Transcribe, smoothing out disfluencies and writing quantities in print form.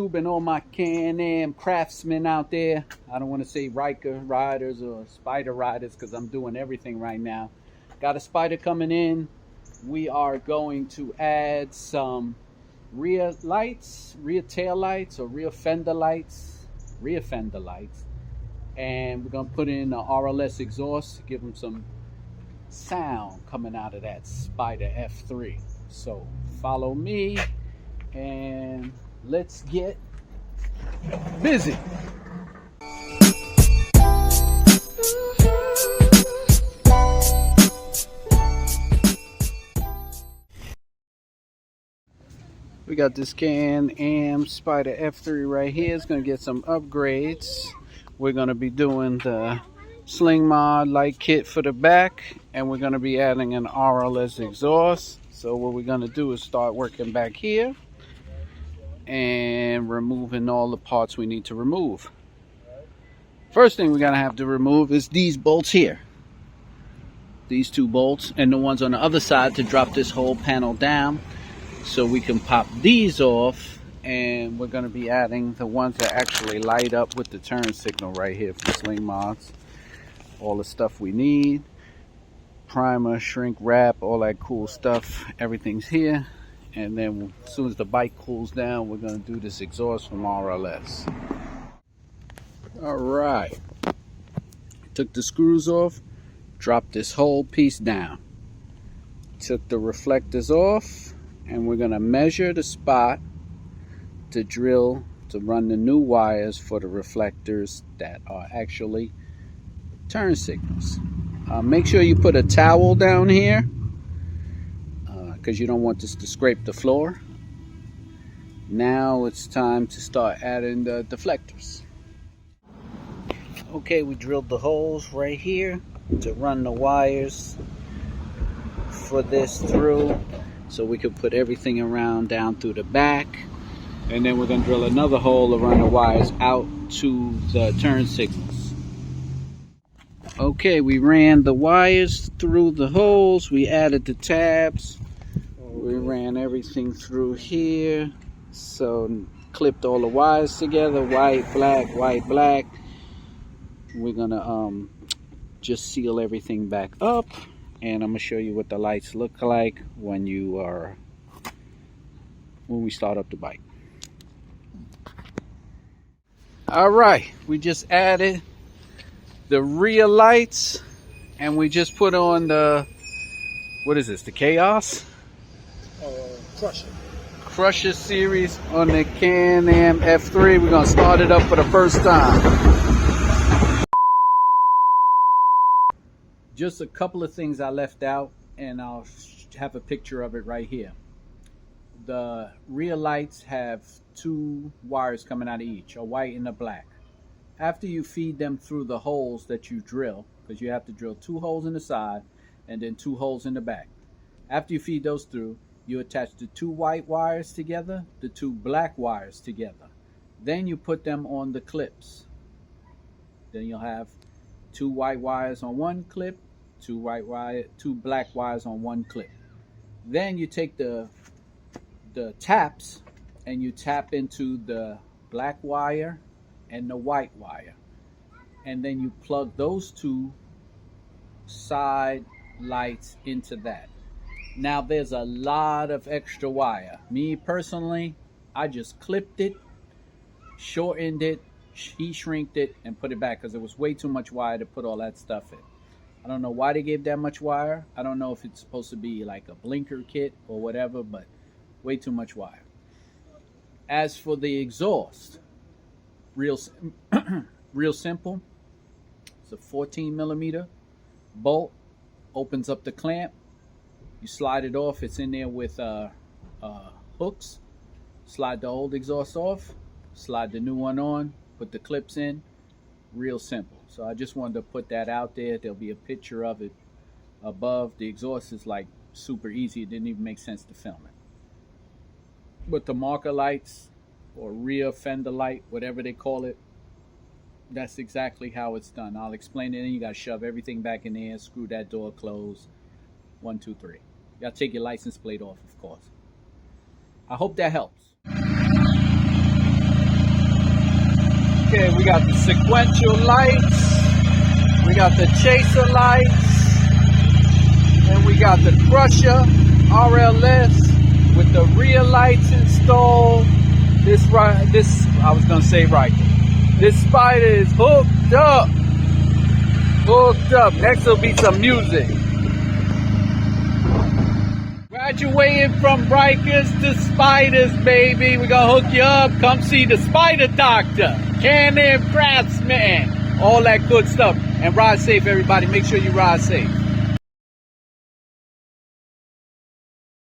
YouTube and all my Can-Am craftsmen out there. I don't want to say Riker riders or Spyder riders because I'm doing everything right now. Got a Spyder coming in. We are going to add some rear lights, rear tail lights, or rear fender lights, and we're gonna put in an RLS exhaust to give them some sound coming out of that Spyder F3. So follow me and let's get busy. We got this Can-Am Spyder F3 right here. It's going to get some upgrades. We're going to be doing the sling mod light kit for the back, and we're going to be adding an RLS exhaust. So what we're going to do is start working back here and removing all the parts we need to remove. First thing we're going to have to remove is these bolts here. These two bolts and the ones on the other side to drop this whole panel down. So we can pop these off, and we're going to be adding the ones that actually light up with the turn signal right here from Sling Mods. All the stuff we need. Primer, shrink wrap, all that cool stuff. Everything's here. And then as soon as the bike cools down, we're going to do this exhaust from RLS. Alright. Took the screws off. Dropped this whole piece down. Took the reflectors off. And we're going to measure the spot to drill to run the new wires for the reflectors that are actually turn signals. Make sure you put a towel down here because you don't want this to scrape the floor. Now it's time to start adding the deflectors. Okay, we drilled the holes right here to run the wires for this through. So we could put everything around down through the back. And then we're going to drill another hole to run the wires out to the turn signals. Okay, we ran the wires through the holes. We added the tabs. We ran everything through here. So clipped all the wires together. White, black, white, black. We're going to just seal everything back up. And I'm going to show you what the lights look like when we start up the bike. Alright, we just added the rear lights, and we just put on the, what is this, the Chaos? Crusher series on the Can-Am F3. We're going to start it up for the first time. Just a couple of things I left out, and I'll have a picture of it right here. The rear lights have two wires coming out of each, a white and a black. After you feed them through the holes that you drill, because you have to drill 2 holes in the side and then 2 holes in the back. After you feed those through, you attach the 2 white wires together, the 2 black wires together. Then you put them on the clips. Then you'll have 2 white wires on one clip, 2 black wires on one clip. Then you take the taps and you tap into the black wire and the white wire, and then you plug those 2 side lights into that. Now there's a lot of extra wire. Me personally, I just clipped it, shortened it, heat shrinked it, and put it back because it was way too much wire to put all that stuff in. I don't know why they gave that much wire. I don't know if it's supposed to be like a blinker kit or whatever, but way too much wire. As for the exhaust, real simple. It's a 14mm bolt. Opens up the clamp. You slide it off. It's in there with hooks. Slide the old exhaust off. Slide the new one on. Put the clips in. Real simple. So I just wanted to put that out there. There'll be a picture of it above. The exhaust is like super easy. It didn't even make sense to film it. But the marker lights or rear fender light, whatever they call it, that's exactly how it's done. I'll explain it. And you got to shove everything back in there, screw that door closed. 1, 2, 3. You got to take your license plate off, of course. I hope that helps. Okay, we got the sequential lights, we got the chaser lights, and we got the crusher RLS with the rear lights installed. This I was gonna say right. This Spyder is hooked up. Hooked up. Next will be some music. Graduating from Rikers to Spyders, baby. We're gonna hook you up. Come see the Spyder Doctor, Can-Am Craftsman, all that good stuff. And ride safe, everybody. Make sure you ride safe.